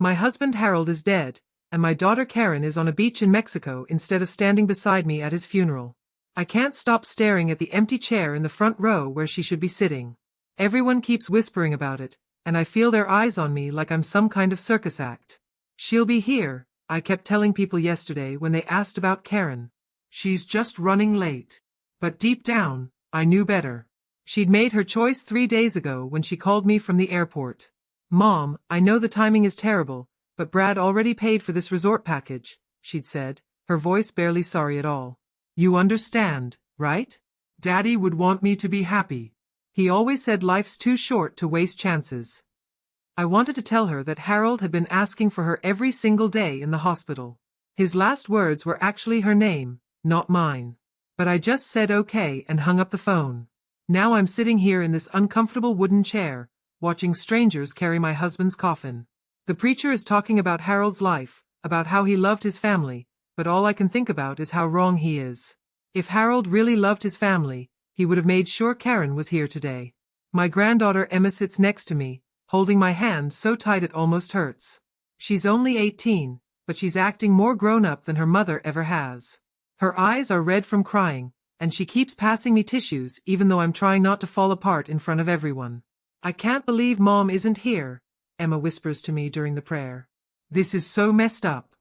My husband Harold is dead, and my daughter Karen is on a beach in Mexico instead of standing beside me at his funeral. I can't stop staring at the empty chair in the front row where she should be sitting. Everyone keeps whispering about it, and I feel their eyes on me like I'm some kind of circus act. She'll be here, I kept telling people yesterday when they asked about Karen. She's just running late. But deep down, I knew better. She'd made her choice 3 days ago when she called me from the airport. Mom, I know the timing is terrible, but Brad already paid for this resort package, she'd said, her voice barely sorry at all. You understand, right? Daddy would want me to be happy. He always said life's too short to waste chances. I wanted to tell her that Harold had been asking for her every single day in the hospital. His last words were actually her name, not mine. But I just said okay and hung up the phone. Now I'm sitting here in this uncomfortable wooden chair, watching strangers carry my husband's coffin. The preacher is talking about Harold's life, about how he loved his family, but all I can think about is how wrong he is. If Harold really loved his family, he would have made sure Karen was here today. My granddaughter Emma sits next to me, holding my hand so tight it almost hurts. She's only 18, but she's acting more grown-up than her mother ever has. Her eyes are red from crying, and she keeps passing me tissues even though I'm trying not to fall apart in front of everyone. I can't believe Mom isn't here, Emma whispers to me during the prayer. This is so messed up.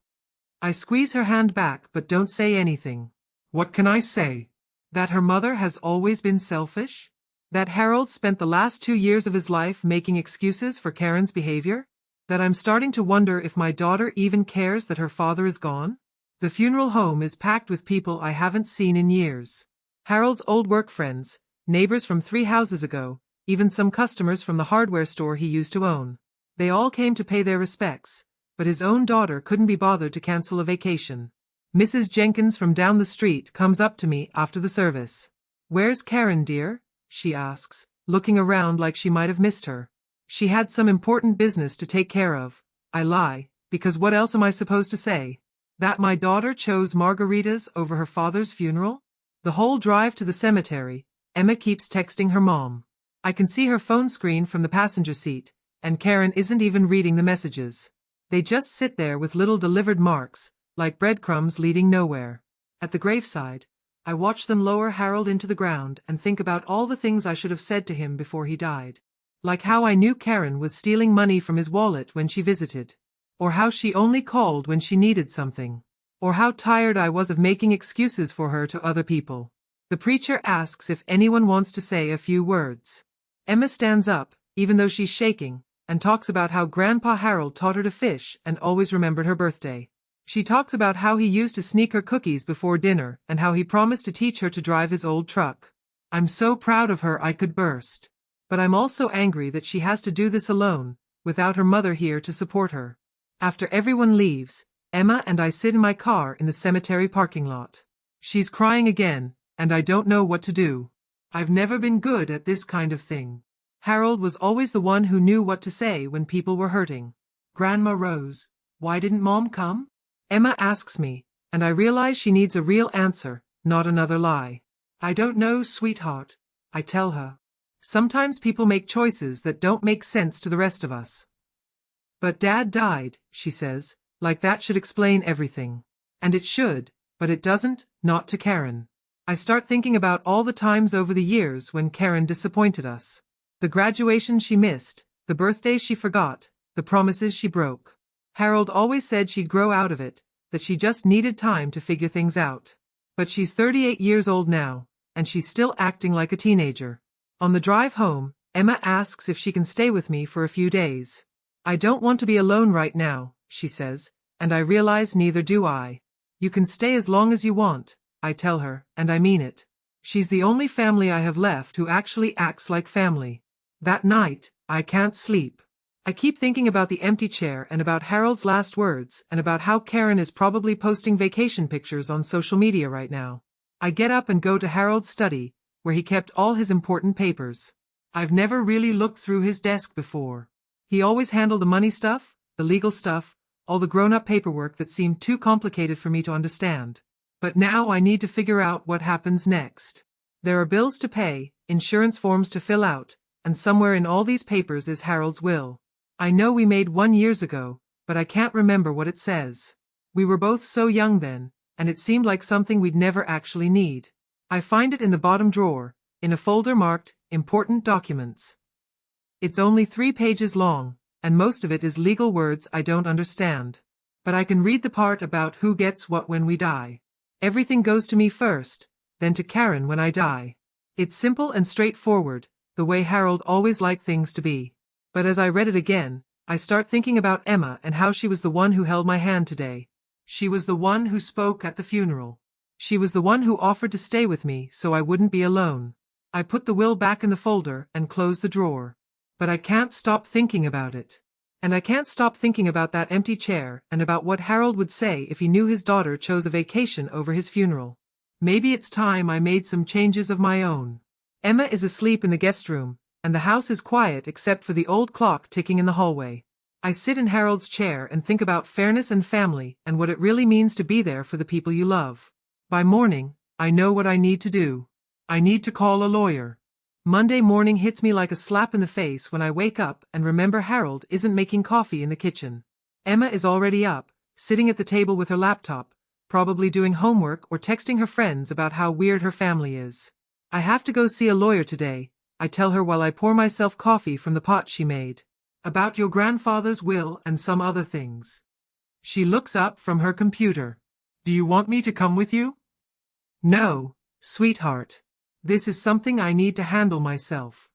I squeeze her hand back but don't say anything. What can I say? That her mother has always been selfish? That Harold spent the last 2 years of his life making excuses for Karen's behavior? That I'm starting to wonder if my daughter even cares that her father is gone? The funeral home is packed with people I haven't seen in years. Harold's old work friends, neighbors from 3 houses ago, even some customers from the hardware store he used to own. They all came to pay their respects, but his own daughter couldn't be bothered to cancel a vacation. Mrs. Jenkins from down the street comes up to me after the service. Where's Karen, dear? She asks, looking around like she might have missed her. She had some important business to take care of. I lie, because what else am I supposed to say? That my daughter chose margaritas over her father's funeral? The whole drive to the cemetery, Emma keeps texting her mom. I can see her phone screen from the passenger seat, and Karen isn't even reading the messages. They just sit there with little delivered marks, like breadcrumbs leading nowhere. At the graveside, I watch them lower Harold into the ground and think about all the things I should have said to him before he died. Like how I knew Karen was stealing money from his wallet when she visited. Or how she only called when she needed something. Or how tired I was of making excuses for her to other people. The preacher asks if anyone wants to say a few words. Emma stands up, even though she's shaking, and talks about how Grandpa Harold taught her to fish and always remembered her birthday. She talks about how he used to sneak her cookies before dinner and how he promised to teach her to drive his old truck. I'm so proud of her I could burst. But I'm also angry that she has to do this alone, without her mother here to support her. After everyone leaves, Emma and I sit in my car in the cemetery parking lot. She's crying again, and I don't know what to do. I've never been good at this kind of thing. Harold was always the one who knew what to say when people were hurting. Grandma Rose, why didn't Mom come? Emma asks me, and I realize she needs a real answer, not another lie. I don't know, sweetheart, I tell her. Sometimes people make choices that don't make sense to the rest of us. But Dad died, she says, like that should explain everything. And it should, but it doesn't, not to Karen. I start thinking about all the times over the years when Karen disappointed us. The graduation she missed, the birthdays she forgot, the promises she broke. Harold always said she'd grow out of it, that she just needed time to figure things out. But she's 38 years old now, and she's still acting like a teenager. On the drive home, Emma asks if she can stay with me for a few days. I don't want to be alone right now, she says, and I realize neither do I. You can stay as long as you want, I tell her, and I mean it. She's the only family I have left who actually acts like family. That night, I can't sleep. I keep thinking about the empty chair and about Harold's last words and about how Karen is probably posting vacation pictures on social media right now. I get up and go to Harold's study, where he kept all his important papers. I've never really looked through his desk before. He always handled the money stuff, the legal stuff, all the grown-up paperwork that seemed too complicated for me to understand. But now I need to figure out what happens next. There are bills to pay, insurance forms to fill out, and somewhere in all these papers is Harold's will. I know we made one years ago, but I can't remember what it says. We were both so young then, and it seemed like something we'd never actually need. I find it in the bottom drawer, in a folder marked Important Documents. It's only 3 pages long, and most of it is legal words I don't understand. But I can read the part about who gets what when we die. Everything goes to me first, then to Karen when I die. It's simple and straightforward, the way Harold always liked things to be. But as I read it again, I start thinking about Emma and how she was the one who held my hand today. She was the one who spoke at the funeral. She was the one who offered to stay with me so I wouldn't be alone. I put the will back in the folder and closed the drawer. But I can't stop thinking about it. And I can't stop thinking about that empty chair and about what Harold would say if he knew his daughter chose a vacation over his funeral. Maybe it's time I made some changes of my own. Emma is asleep in the guest room, and the house is quiet except for the old clock ticking in the hallway. I sit in Harold's chair and think about fairness and family and what it really means to be there for the people you love. By morning, I know what I need to do. I need to call a lawyer. Monday morning hits me like a slap in the face when I wake up and remember Harold isn't making coffee in the kitchen. Emma is already up, sitting at the table with her laptop, probably doing homework or texting her friends about how weird her family is. I have to go see a lawyer today, I tell her while I pour myself coffee from the pot she made. About your grandfather's will and some other things. She looks up from her computer. Do you want me to come with you? No, sweetheart. This is something I need to handle myself.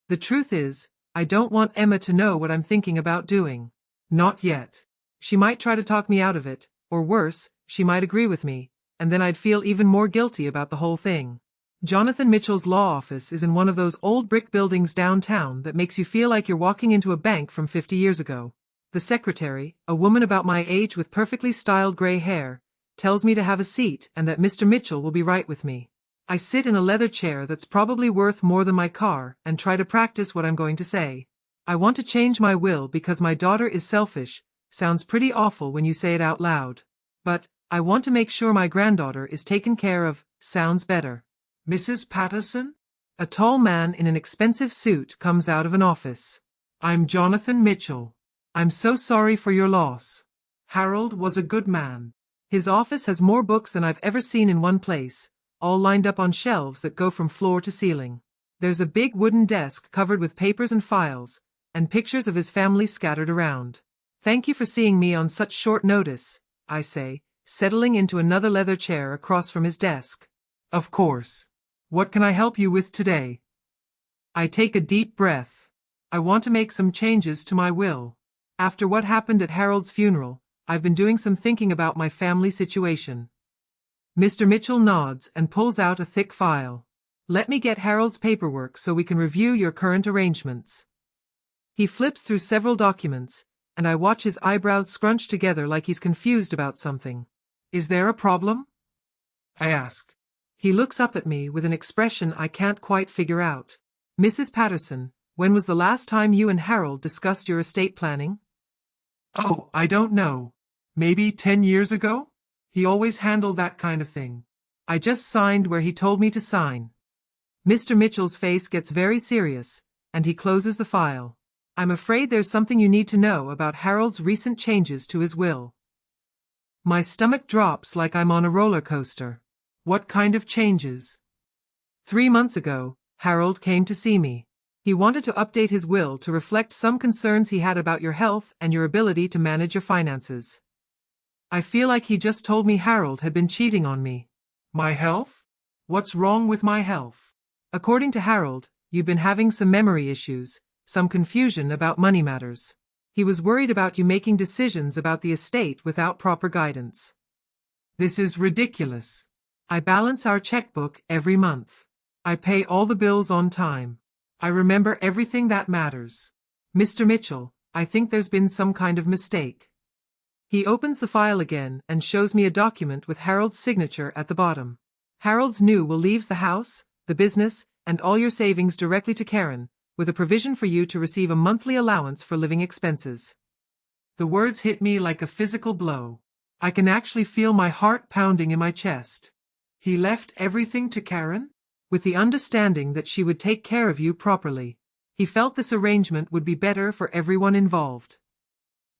The truth is, I don't want Emma to know what I'm thinking about doing. Not yet. She might try to talk me out of it, or worse, she might agree with me, and then I'd feel even more guilty about the whole thing. Jonathan Mitchell's law office is in one of those old brick buildings downtown that makes you feel like you're walking into a bank from 50 years ago. The secretary, a woman about my age with perfectly styled gray hair, tells me to have a seat and that Mr. Mitchell will be right with me. I sit in a leather chair that's probably worth more than my car and try to practice what I'm going to say. I want to change my will because my daughter is selfish. Sounds pretty awful when you say it out loud. But I want to make sure my granddaughter is taken care of. Sounds better. Mrs. Patterson? A tall man in an expensive suit comes out of an office. I'm Jonathan Mitchell. I'm so sorry for your loss. Harold was a good man. His office has more books than I've ever seen in one place, all lined up on shelves that go from floor to ceiling. There's a big wooden desk covered with papers and files, and pictures of his family scattered around. Thank you for seeing me on such short notice, I say, settling into another leather chair across from his desk. Of course. What can I help you with today? I take a deep breath. I want to make some changes to my will. After what happened at Harold's funeral, I've been doing some thinking about my family situation. Mr. Mitchell nods and pulls out a thick file. Let me get Harold's paperwork so we can review your current arrangements. He flips through several documents, and I watch his eyebrows scrunch together like he's confused about something. Is there a problem? I ask. He looks up at me with an expression I can't quite figure out. Mrs. Patterson, when was the last time you and Harold discussed your estate planning? Oh, I don't know. Maybe 10 years ago? He always handled that kind of thing. I just signed where he told me to sign. Mr. Mitchell's face gets very serious, and he closes the file. I'm afraid there's something you need to know about Harold's recent changes to his will. My stomach drops like I'm on a roller coaster. What kind of changes? 3 months ago, Harold came to see me. He wanted to update his will to reflect some concerns he had about your health and your ability to manage your finances. I feel like he just told me Harold had been cheating on me. My health? What's wrong with my health? According to Harold, you've been having some memory issues, some confusion about money matters. He was worried about you making decisions about the estate without proper guidance. This is ridiculous. I balance our checkbook every month. I pay all the bills on time. I remember everything that matters. Mr. Mitchell, I think there's been some kind of mistake. He opens the file again and shows me a document with Harold's signature at the bottom. Harold's new will leaves the house, the business, and all your savings directly to Karen, with a provision for you to receive a monthly allowance for living expenses. The words hit me like a physical blow. I can actually feel my heart pounding in my chest. He left everything to Karen? With the understanding that she would take care of you properly. He felt this arrangement would be better for everyone involved.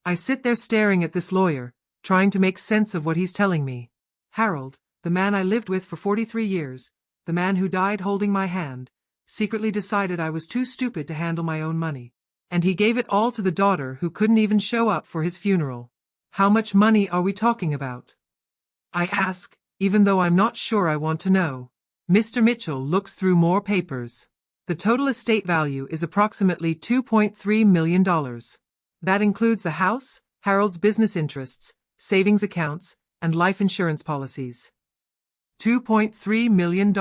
I sit there staring at this lawyer, trying to make sense of what he's telling me. Harold, the man I lived with for 43 years, the man who died holding my hand, secretly decided I was too stupid to handle my own money. And he gave it all to the daughter who couldn't even show up for his funeral. How much money are we talking about? I ask, even though I'm not sure I want to know. Mr. Mitchell looks through more papers. The total estate value is approximately $2.3 million. That includes the house, Harold's business interests, savings accounts, and life insurance policies. $2.3 million.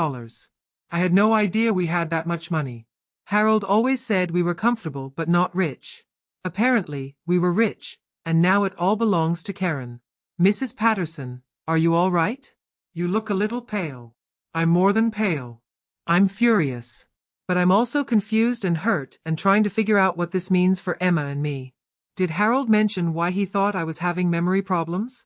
I had no idea we had that much money. Harold always said we were comfortable but not rich. Apparently, we were rich, and now it all belongs to Karen. Mrs. Patterson, are you all right? You look a little pale. I'm more than pale. I'm furious. But I'm also confused and hurt and trying to figure out what this means for Emma and me. Did Harold mention why he thought I was having memory problems?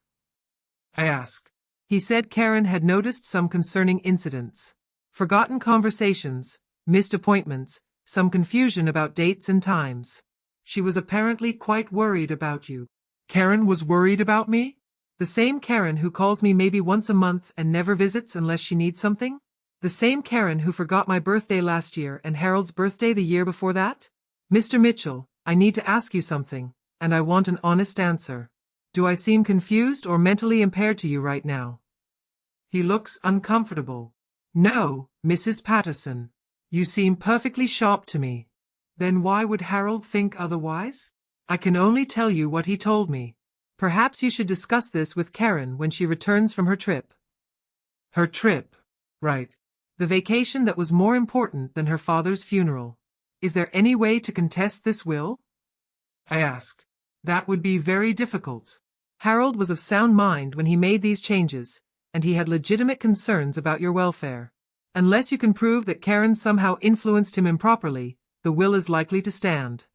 I ask. He said Karen had noticed some concerning incidents. Forgotten conversations, missed appointments, some confusion about dates and times. She was apparently quite worried about you. Karen was worried about me? The same Karen who calls me maybe once a month and never visits unless she needs something? The same Karen who forgot my birthday last year and Harold's birthday the year before that? Mr. Mitchell, I need to ask you something, and I want an honest answer. Do I seem confused or mentally impaired to you right now? He looks uncomfortable. No, Mrs. Patterson. You seem perfectly sharp to me. Then why would Harold think otherwise? I can only tell you what he told me. Perhaps you should discuss this with Karen when she returns from her trip. Her trip. Right. The vacation that was more important than her father's funeral. Is there any way to contest this will? I ask. That would be very difficult. Harold was of sound mind when he made these changes, and he had legitimate concerns about your welfare. Unless you can prove that Karen somehow influenced him improperly, the will is likely to stand.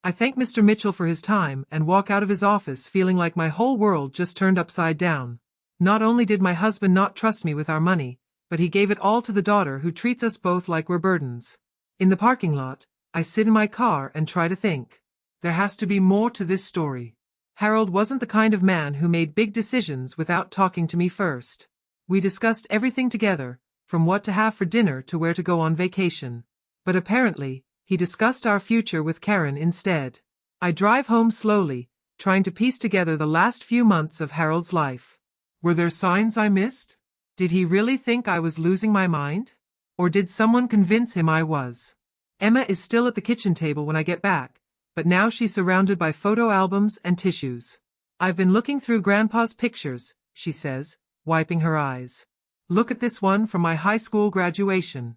I thank Mr. Mitchell for his time and walk out of his office feeling like my whole world just turned upside down. Not only did my husband not trust me with our money, but he gave it all to the daughter who treats us both like we're burdens. In the parking lot, I sit in my car and try to think. There has to be more to this story. Harold wasn't the kind of man who made big decisions without talking to me first. We discussed everything together, from what to have for dinner to where to go on vacation. But apparently, he discussed our future with Karen instead. I drive home slowly, trying to piece together the last few months of Harold's life. Were there signs I missed? Did he really think I was losing my mind? Or did someone convince him I was? Emma is still at the kitchen table when I get back, but now she's surrounded by photo albums and tissues. I've been looking through Grandpa's pictures, she says, wiping her eyes. Look at this one from my high school graduation.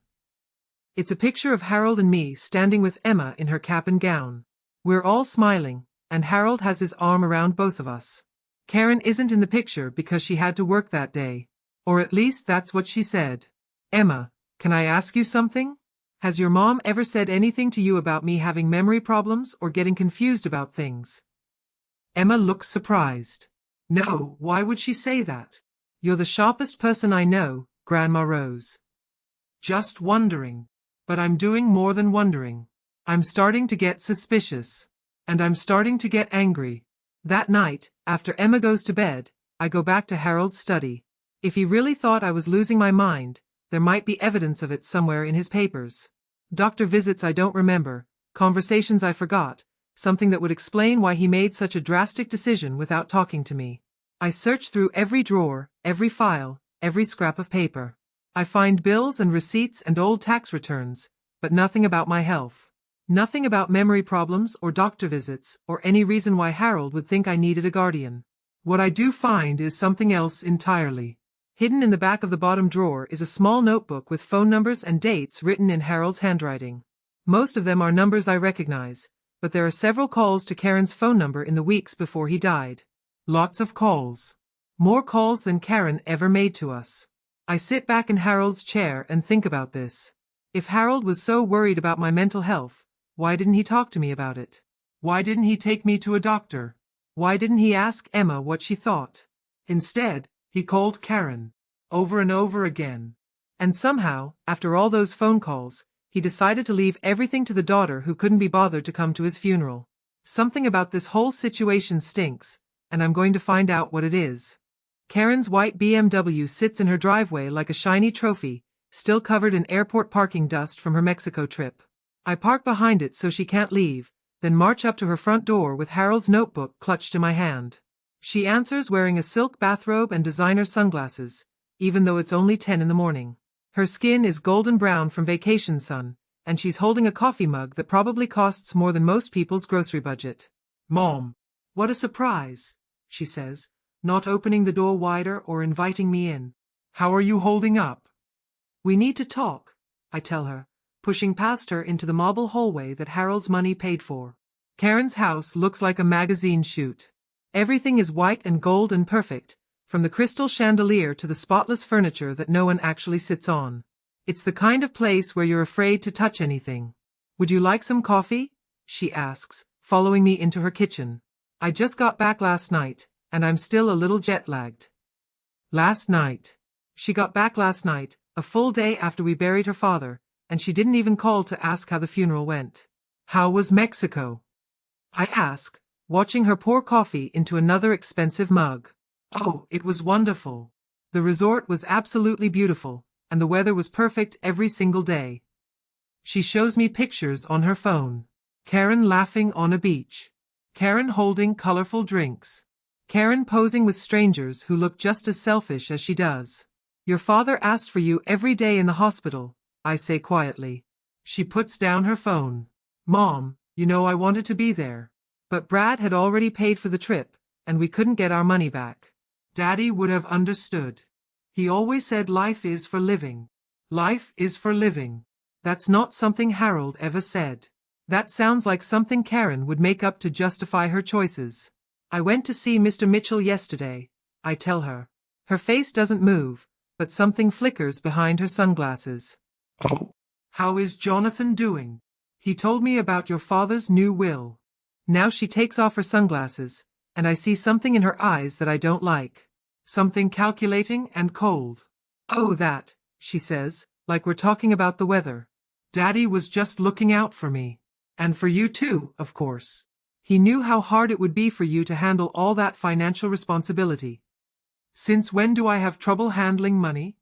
It's a picture of Harold and me standing with Emma in her cap and gown. We're all smiling, and Harold has his arm around both of us. Karen isn't in the picture because she had to work that day. Or at least that's what she said. Emma, can I ask you something? Has your mom ever said anything to you about me having memory problems or getting confused about things? Emma looks surprised. No, why would she say that? You're the sharpest person I know, Grandma Rose. Just wondering. But I'm doing more than wondering. I'm starting to get suspicious. And I'm starting to get angry. That night, after Emma goes to bed, I go back to Harold's study. If he really thought I was losing my mind, there might be evidence of it somewhere in his papers. Doctor visits I don't remember, conversations I forgot, something that would explain why he made such a drastic decision without talking to me. I search through every drawer, every file, every scrap of paper. I find bills and receipts and old tax returns, but nothing about my health. Nothing about memory problems or doctor visits or any reason why Harold would think I needed a guardian. What I do find is something else entirely. Hidden in the back of the bottom drawer is a small notebook with phone numbers and dates written in Harold's handwriting. Most of them are numbers I recognize, but there are several calls to Karen's phone number in the weeks before he died. Lots of calls. More calls than Karen ever made to us. I sit back in Harold's chair and think about this. If Harold was so worried about my mental health, why didn't he talk to me about it? Why didn't he take me to a doctor? Why didn't he ask Emma what she thought? Instead, he called Karen, over and over again. And somehow, after all those phone calls, he decided to leave everything to the daughter who couldn't be bothered to come to his funeral. Something about this whole situation stinks, and I'm going to find out what it is. Karen's white BMW sits in her driveway like a shiny trophy, still covered in airport parking dust from her Mexico trip. I park behind it so she can't leave, then march up to her front door with Harold's notebook clutched in my hand. She answers wearing a silk bathrobe and designer sunglasses, even though it's only 10 in the morning. Her skin is golden brown from vacation sun, and she's holding a coffee mug that probably costs more than most people's grocery budget. "Mom, what a surprise," she says, not opening the door wider or inviting me in. "How are you holding up?" "We need to talk," I tell her, pushing past her into the marble hallway that Harold's money paid for. Karen's house looks like a magazine shoot. Everything is white and gold and perfect, from the crystal chandelier to the spotless furniture that no one actually sits on. It's the kind of place where you're afraid to touch anything. "Would you like some coffee?" she asks, following me into her kitchen. "I just got back last night, and I'm still a little jet-lagged." Last night. She got back last night, a full day after we buried her father, and she didn't even call to ask how the funeral went. "How was Mexico?" I ask, watching her pour coffee into another expensive mug. "Oh, it was wonderful. The resort was absolutely beautiful, and the weather was perfect every single day." She shows me pictures on her phone. Karen laughing on a beach. Karen holding colorful drinks. Karen posing with strangers who look just as selfish as she does. "Your father asked for you every day in the hospital," I say quietly. She puts down her phone. "Mom, you know I wanted to be there. But Brad had already paid for the trip, and we couldn't get our money back. Daddy would have understood. He always said life is for living. Life is for living." That's not something Harold ever said. That sounds like something Karen would make up to justify her choices. "I went to see Mr. Mitchell yesterday," I tell her. Her face doesn't move, but something flickers behind her sunglasses. "Oh? How is Jonathan doing? He told me about your father's new will." Now she takes off her sunglasses, and I see something in her eyes that I don't like. Something calculating and cold. "Oh, that," she says, like we're talking about the weather. "Daddy was just looking out for me. And for you too, of course. He knew how hard it would be for you to handle all that financial responsibility." "Since when do I have trouble handling money?"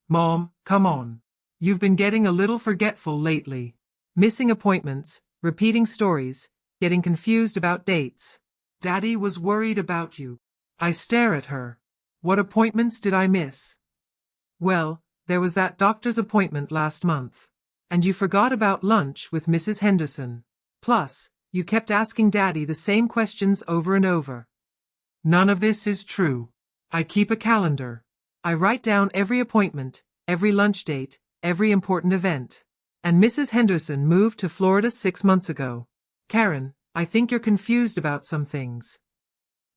"Mom, come on. You've been getting a little forgetful lately. Missing appointments, repeating stories, getting confused about dates. Daddy was worried about you." I stare at her. What appointments did I miss? "Well, there was that doctor's appointment last month. And you forgot about lunch with Mrs. Henderson. Plus, you kept asking Daddy the same questions over and over." "None of this is true. I keep a calendar. I write down every appointment, every lunch date, every important event. And Mrs. Henderson moved to Florida 6 months ago. Karen, I think you're confused about some things."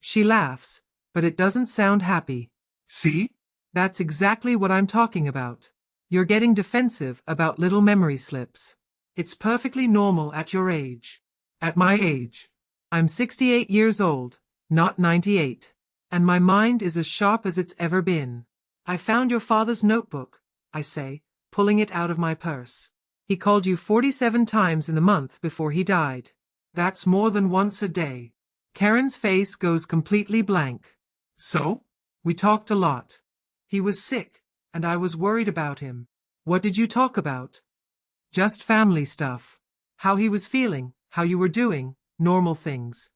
She laughs, but it doesn't sound happy. "See? That's exactly what I'm talking about. You're getting defensive about little memory slips. It's perfectly normal at your age." "At my age?" "I'm 68 years old, not 98. And my mind is as sharp as it's ever been." "I found your father's notebook," I say, pulling it out of my purse. "He called you 47 times in the month before he died." "That's more than once a day." Karen's face goes completely blank. "So?" "We talked a lot. He was sick, and I was worried about him." "What did you talk about?" "Just family stuff. How he was feeling, how you were doing, normal things."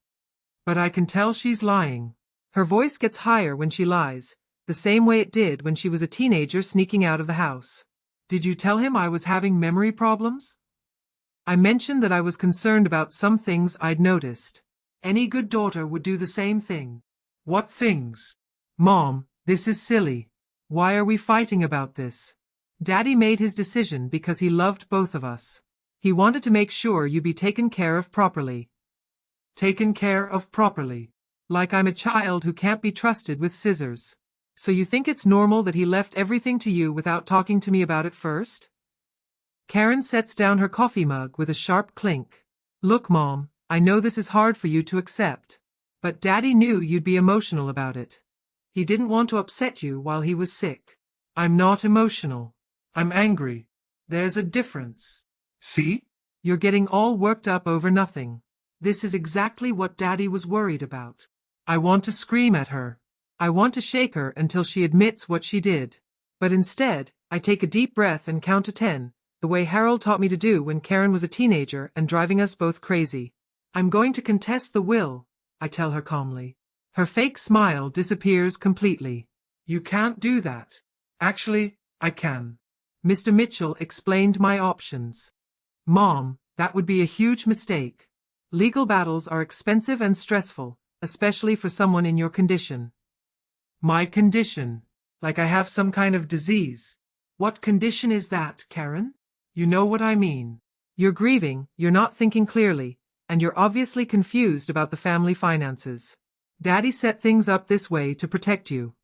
But I can tell she's lying. Her voice gets higher when she lies, the same way it did when she was a teenager sneaking out of the house. "Did you tell him I was having memory problems?" I mentioned that I was concerned about some things I'd noticed. "Any good daughter would do the same thing." "What things?" "Mom, this is silly. Why are we fighting about this? Daddy made his decision because he loved both of us. He wanted to make sure you'd be taken care of properly." "Taken care of properly?" "Like I'm a child who can't be trusted with scissors. So you think it's normal that he left everything to you without talking to me about it first?" Karen sets down her coffee mug with a sharp clink. "Look, Mom, I know this is hard for you to accept. But Daddy knew you'd be emotional about it. He didn't want to upset you while he was sick." "I'm not emotional. I'm angry. There's a difference. See? You're getting all worked up over nothing. This is exactly what Daddy was worried about. I want to scream at her. I want to shake her until she admits what she did. But instead, I take a deep breath and count to 10, the way Harold taught me to do when Karen was a teenager and driving us both crazy. I'm going to contest the will, I tell her calmly. Her fake smile disappears completely. You can't do that. Actually, I can. Mr. Mitchell explained my options. Mom, that would be a huge mistake. Legal battles are expensive and stressful, especially for someone in your condition. My condition? Like I have some kind of disease. What condition is that, Karen? You know what I mean. You're grieving, you're not thinking clearly, and you're obviously confused about the family finances. Daddy set things up this way to protect you.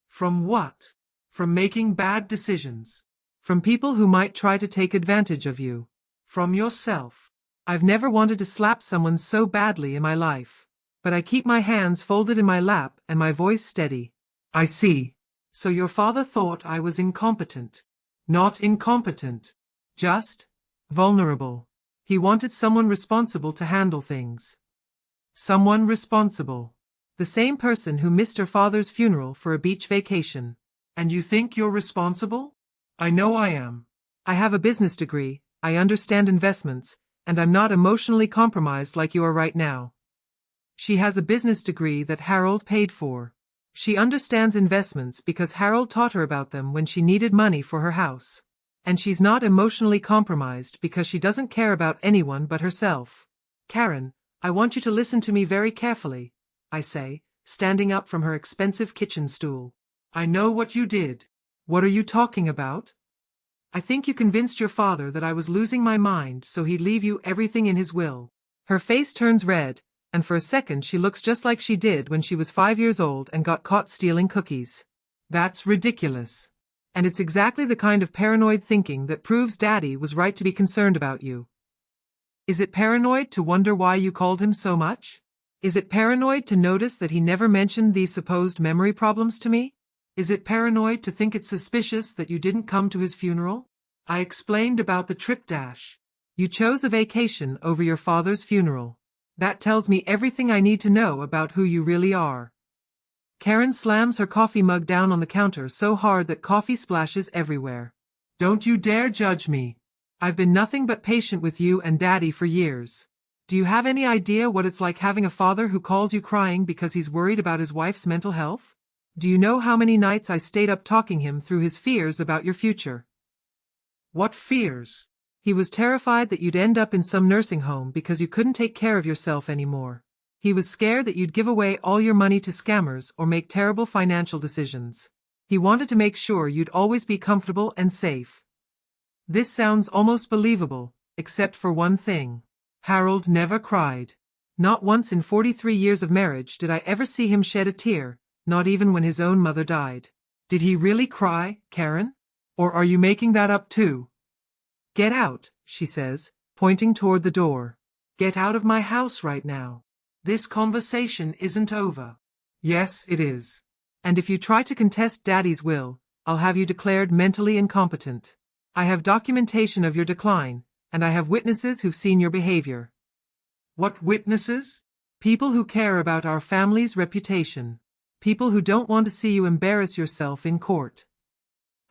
From what? From making bad decisions. From people who might try to take advantage of you. From yourself. I've never wanted to slap someone so badly in my life. But I keep my hands folded in my lap and my voice steady. I see. So your father thought I was incompetent. Not incompetent. Just vulnerable. He wanted someone responsible to handle things. Someone responsible. The same person who missed her father's funeral for a beach vacation. And you think you're responsible? I know I am. I have a business degree, I understand investments, and I'm not emotionally compromised like you are right now. She has a business degree that Harold paid for. She understands investments because Harold taught her about them when she needed money for her house. And she's not emotionally compromised because she doesn't care about anyone but herself. Karen, I want you to listen to me very carefully, I say, standing up from her expensive kitchen stool. I know what you did. What are you talking about? I think you convinced your father that I was losing my mind so he'd leave you everything in his will. Her face turns red, and for a second she looks just like she did when she was 5 years old and got caught stealing cookies. That's ridiculous. And it's exactly the kind of paranoid thinking that proves Daddy was right to be concerned about you. Is it paranoid to wonder why you called him so much? Is it paranoid to notice that he never mentioned these supposed memory problems to me? Is it paranoid to think it's suspicious that you didn't come to his funeral? I explained about the trip dash. You chose a vacation over your father's funeral. That tells me everything I need to know about who you really are. Karen slams her coffee mug down on the counter so hard that coffee splashes everywhere. Don't you dare judge me. I've been nothing but patient with you and Daddy for years. Do you have any idea what it's like having a father who calls you crying because he's worried about his wife's mental health? Do you know how many nights I stayed up talking him through his fears about your future? What fears? He was terrified that you'd end up in some nursing home because you couldn't take care of yourself anymore. He was scared that you'd give away all your money to scammers or make terrible financial decisions. He wanted to make sure you'd always be comfortable and safe. This sounds almost believable, except for one thing. Harold never cried. Not once in 43 years of marriage did I ever see him shed a tear, not even when his own mother died. Did he really cry, Karen? Or are you making that up too? Get out, she says, pointing toward the door. Get out of my house right now. This conversation isn't over. Yes, it is. And if you try to contest Daddy's will, I'll have you declared mentally incompetent. I have documentation of your decline, and I have witnesses who've seen your behavior. What witnesses? People who care about our family's reputation. People who don't want to see you embarrass yourself in court.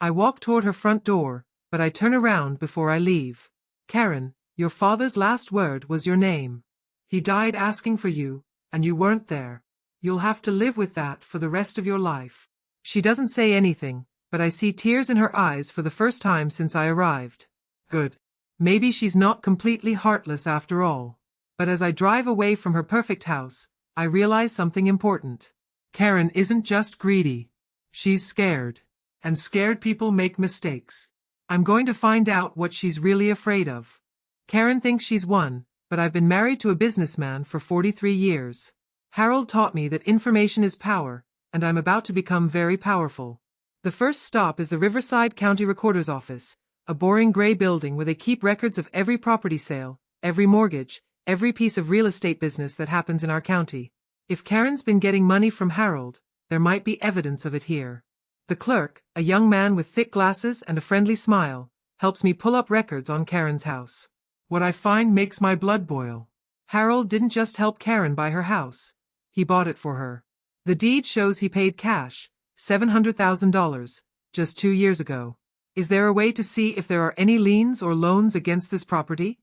I walk toward her front door, but I turn around before I leave. Karen, your father's last word was your name. He died asking for you, and you weren't there. You'll have to live with that for the rest of your life. She doesn't say anything, but I see tears in her eyes for the first time since I arrived. Good. Maybe she's not completely heartless after all. But as I drive away from her perfect house, I realize something important. Karen isn't just greedy. She's scared. And scared people make mistakes. I'm going to find out what she's really afraid of. Karen thinks she's won, but I've been married to a businessman for 43 years. Harold taught me that information is power, and I'm about to become very powerful. The first stop is the Riverside County Recorder's Office, a boring gray building where they keep records of every property sale, every mortgage, every piece of real estate business that happens in our county. If Karen's been getting money from Harold, there might be evidence of it here. The clerk, a young man with thick glasses and a friendly smile, helps me pull up records on Karen's house. What I find makes my blood boil. Harold didn't just help Karen buy her house. He bought it for her. The deed shows he paid cash, $700,000, just 2 years ago. Is there a way to see if there are any liens or loans against this property?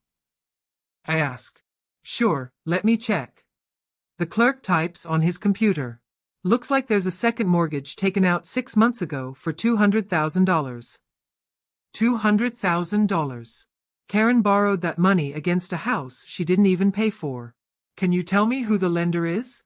I ask. Sure, let me check. The clerk types on his computer. Looks like there's a second mortgage taken out 6 months ago for $200,000. $200,000. Karen borrowed that money against a house she didn't even pay for. Can you tell me who the lender is?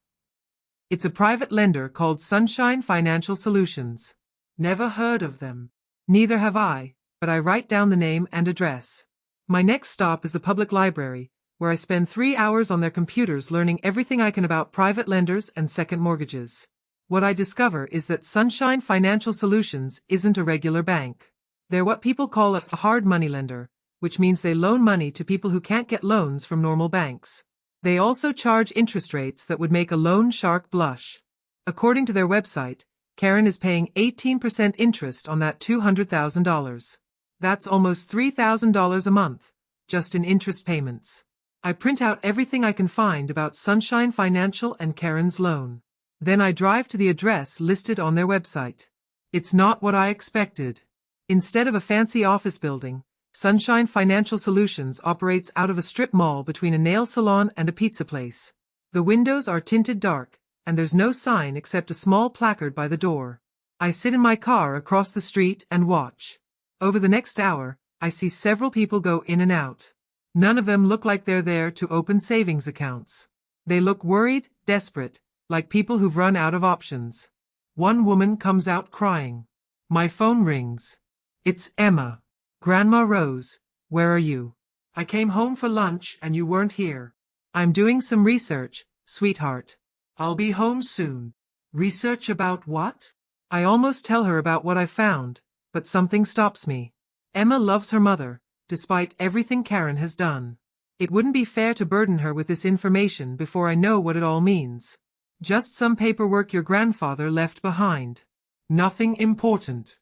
It's a private lender called Sunshine Financial Solutions. Never heard of them. Neither have I, but I write down the name and address. My next stop is the public library, where I spend 3 hours on their computers learning everything I can about private lenders and second mortgages. What I discover is that Sunshine Financial Solutions isn't a regular bank. They're what people call a hard money lender, which means they loan money to people who can't get loans from normal banks. They also charge interest rates that would make a loan shark blush. According to their website, Karen is paying 18% interest on that $200,000. That's almost $3,000 a month, just in interest payments. I print out everything I can find about Sunshine Financial and Karen's loan. Then I drive to the address listed on their website. It's not what I expected. Instead of a fancy office building, Sunshine Financial Solutions operates out of a strip mall between a nail salon and a pizza place. The windows are tinted dark, and there's no sign except a small placard by the door. I sit in my car across the street and watch. Over the next hour, I see several people go in and out. None of them look like they're there to open savings accounts. They look worried, desperate, like people who've run out of options. One woman comes out crying. My phone rings. It's Emma. Grandma Rose, where are you? I came home for lunch and you weren't here. I'm doing some research, sweetheart. I'll be home soon. Research about what? I almost tell her about what I found, but something stops me. Emma loves her mother, despite everything Karen has done. It wouldn't be fair to burden her with this information before I know what it all means. Just some paperwork your grandfather left behind. Nothing important.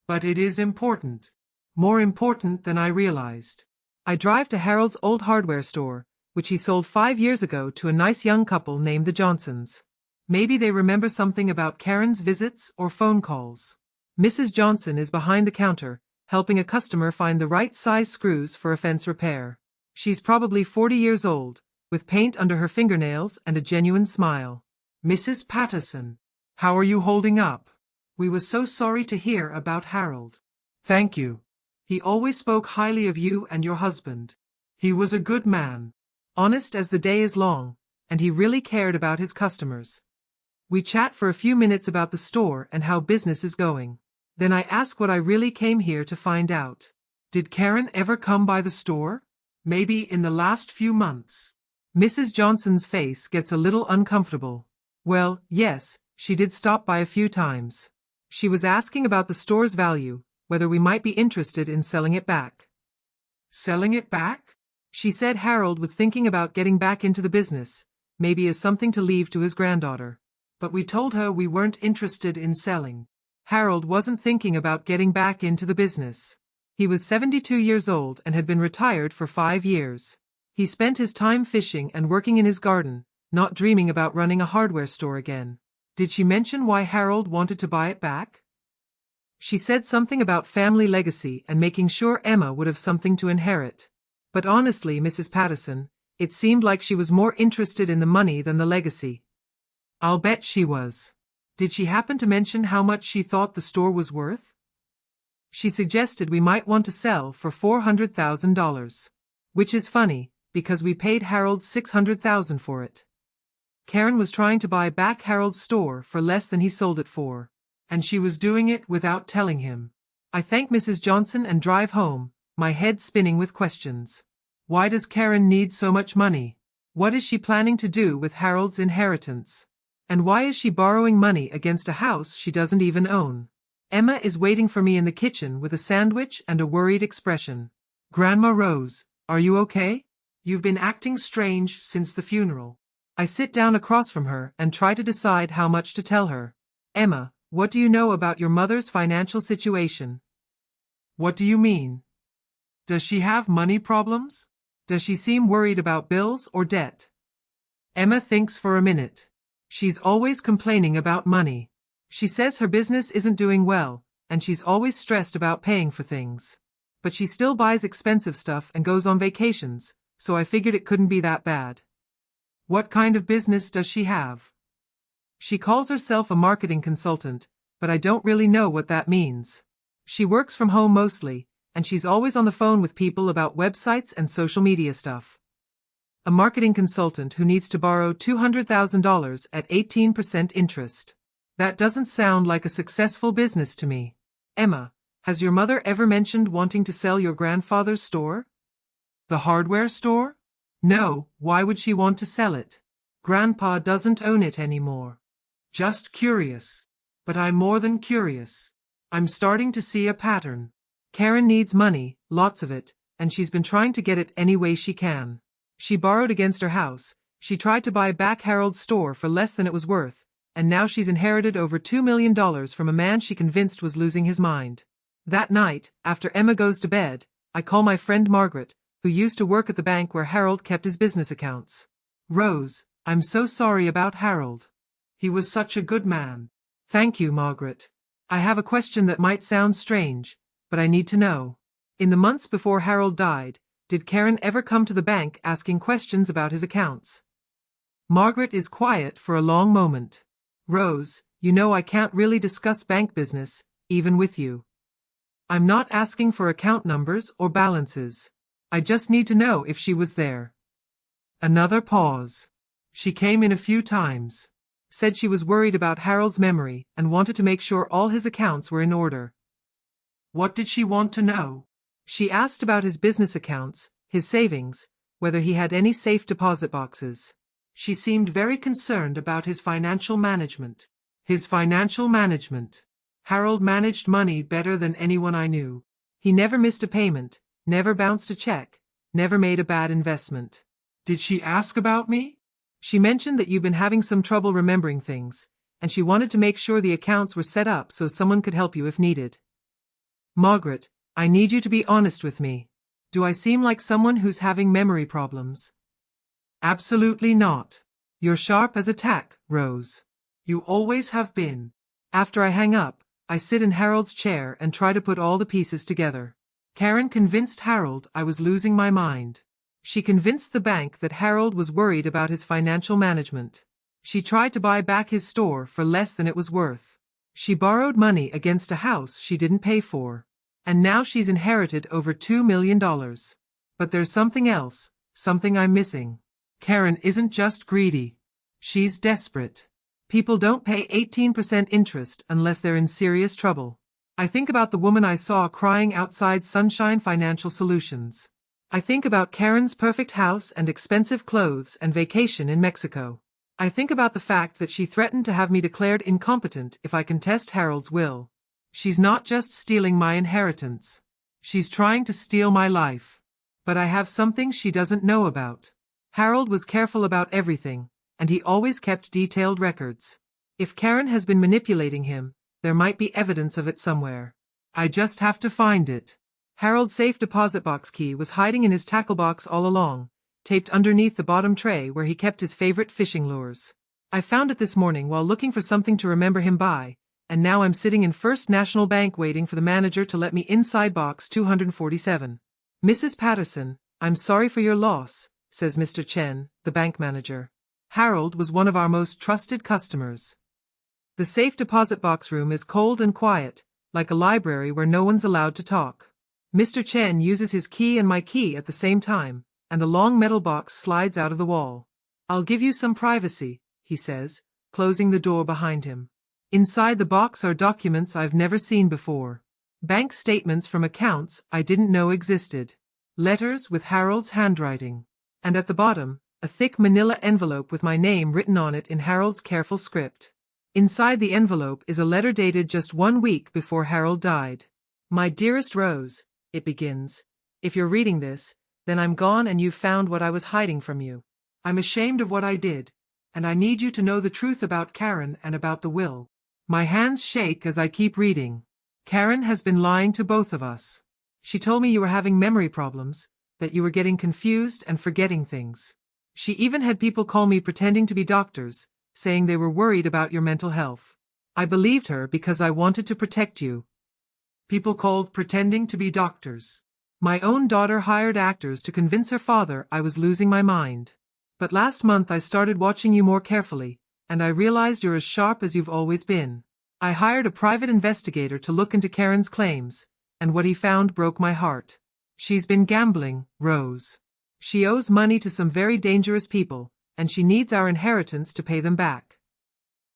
But it is important. More important than I realized. I drive to Harold's old hardware store, which he sold 5 years ago to a nice young couple named the Johnsons. Maybe they remember something about Karen's visits or phone calls. Mrs. Johnson is behind the counter, helping a customer find the right size screws for a fence repair. She's probably 40 years old, with paint under her fingernails and a genuine smile. Mrs. Patterson, how are you holding up? We were so sorry to hear about Harold. Thank you. He always spoke highly of you and your husband. He was a good man. Honest as the day is long, and he really cared about his customers. We chat for a few minutes about the store and how business is going. Then I ask what I really came here to find out. Did Karen ever come by the store? Maybe in the last few months. Mrs. Johnson's face gets a little uncomfortable. Well, yes, she did stop by a few times. She was asking about the store's value, whether we might be interested in selling it back. Selling it back? She said Harold was thinking about getting back into the business, maybe as something to leave to his granddaughter. But we told her we weren't interested in selling. Harold wasn't thinking about getting back into the business. He was 72 years old and had been retired for 5 years. He spent his time fishing and working in his garden, not dreaming about running a hardware store again. Did she mention why Harold wanted to buy it back? She said something about family legacy and making sure Emma would have something to inherit. But honestly, Mrs. Patterson, it seemed like she was more interested in the money than the legacy. I'll bet she was. Did she happen to mention how much she thought the store was worth? She suggested we might want to sell for $400,000. Which is funny, because we paid Harold $600,000 for it. Karen was trying to buy back Harold's store for less than he sold it for. And she was doing it without telling him. I thank Mrs. Johnson and drive home, my head spinning with questions. Why does Karen need so much money? What is she planning to do with Harold's inheritance? And why is she borrowing money against a house she doesn't even own? Emma is waiting for me in the kitchen with a sandwich and a worried expression. Grandma Rose, are you okay? You've been acting strange since the funeral. I sit down across from her and try to decide how much to tell her. Emma, what do you know about your mother's financial situation? What do you mean? Does she have money problems? Does she seem worried about bills or debt? Emma thinks for a minute. She's always complaining about money. She says her business isn't doing well, and she's always stressed about paying for things. But she still buys expensive stuff and goes on vacations, so I figured it couldn't be that bad. What kind of business does she have? She calls herself a marketing consultant, but I don't really know what that means. She works from home mostly, and she's always on the phone with people about websites and social media stuff. A marketing consultant who needs to borrow $200,000 at 18% interest. That doesn't sound like a successful business to me. Emma, has your mother ever mentioned wanting to sell your grandfather's store? The hardware store? No, why would she want to sell it? Grandpa doesn't own it anymore. Just curious. But I'm more than curious. I'm starting to see a pattern. Karen needs money, lots of it, and she's been trying to get it any way she can. She borrowed against her house, she tried to buy back Harold's store for less than it was worth, and now she's inherited over $2 million from a man she convinced was losing his mind. That night, after Emma goes to bed, I call my friend Margaret, who used to work at the bank where Harold kept his business accounts. Rose, I'm so sorry about Harold. He was such a good man. Thank you, Margaret. I have a question that might sound strange, but I need to know. In the months before Harold died, did Karen ever come to the bank asking questions about his accounts? Margaret is quiet for a long moment. Rose, you know I can't really discuss bank business, even with you. I'm not asking for account numbers or balances. I just need to know if she was there. Another pause. She came in a few times. Said she was worried about Harold's memory and wanted to make sure all his accounts were in order. What did she want to know? She asked about his business accounts, his savings, whether he had any safe deposit boxes. She seemed very concerned about his financial management. His financial management. Harold managed money better than anyone I knew. He never missed a payment, never bounced a check, never made a bad investment. Did she ask about me? She mentioned that you've been having some trouble remembering things, and she wanted to make sure the accounts were set up so someone could help you if needed. Margaret, I need you to be honest with me. Do I seem like someone who's having memory problems? Absolutely not. You're sharp as a tack, Rose. You always have been. After I hang up, I sit in Harold's chair and try to put all the pieces together. Karen convinced Harold I was losing my mind. She convinced the bank that Harold was worried about his financial management. She tried to buy back his store for less than it was worth. She borrowed money against a house she didn't pay for. And now she's inherited over $2 million. But there's something else, something I'm missing. Karen isn't just greedy. She's desperate. People don't pay 18% interest unless they're in serious trouble. I think about the woman I saw crying outside Sunshine Financial Solutions. I think about Karen's perfect house and expensive clothes and vacation in Mexico. I think about the fact that she threatened to have me declared incompetent if I contest Harold's will. She's not just stealing my inheritance. She's trying to steal my life. But I have something she doesn't know about. Harold was careful about everything, and he always kept detailed records. If Karen has been manipulating him, there might be evidence of it somewhere. I just have to find it. Harold's safe deposit box key was hiding in his tackle box all along, taped underneath the bottom tray where he kept his favorite fishing lures. I found it this morning while looking for something to remember him by, and now I'm sitting in First National Bank waiting for the manager to let me inside box 247. Mrs. Patterson, I'm sorry for your loss, says Mr. Chen, the bank manager. Harold was one of our most trusted customers. The safe deposit box room is cold and quiet, like a library where no one's allowed to talk. Mr. Chen uses his key and my key at the same time, and the long metal box slides out of the wall. I'll give you some privacy, he says, closing the door behind him. Inside the box are documents I've never seen before. Bank statements from accounts I didn't know existed. Letters with Harold's handwriting. And at the bottom, a thick manila envelope with my name written on it in Harold's careful script. Inside the envelope is a letter dated just 1 week before Harold died. My dearest Rose, it begins. If you're reading this, then I'm gone and you've found what I was hiding from you. I'm ashamed of what I did, and I need you to know the truth about Karen and about the will. My hands shake as I keep reading. Karen has been lying to both of us. She told me you were having memory problems, that you were getting confused and forgetting things. She even had people call me pretending to be doctors, saying they were worried about your mental health. I believed her because I wanted to protect you. People called pretending to be doctors. My own daughter hired actors to convince her father I was losing my mind. But last month I started watching you more carefully, and I realized you're as sharp as you've always been. I hired a private investigator to look into Karen's claims, and what he found broke my heart. She's been gambling, Rose. She owes money to some very dangerous people, and she needs our inheritance to pay them back.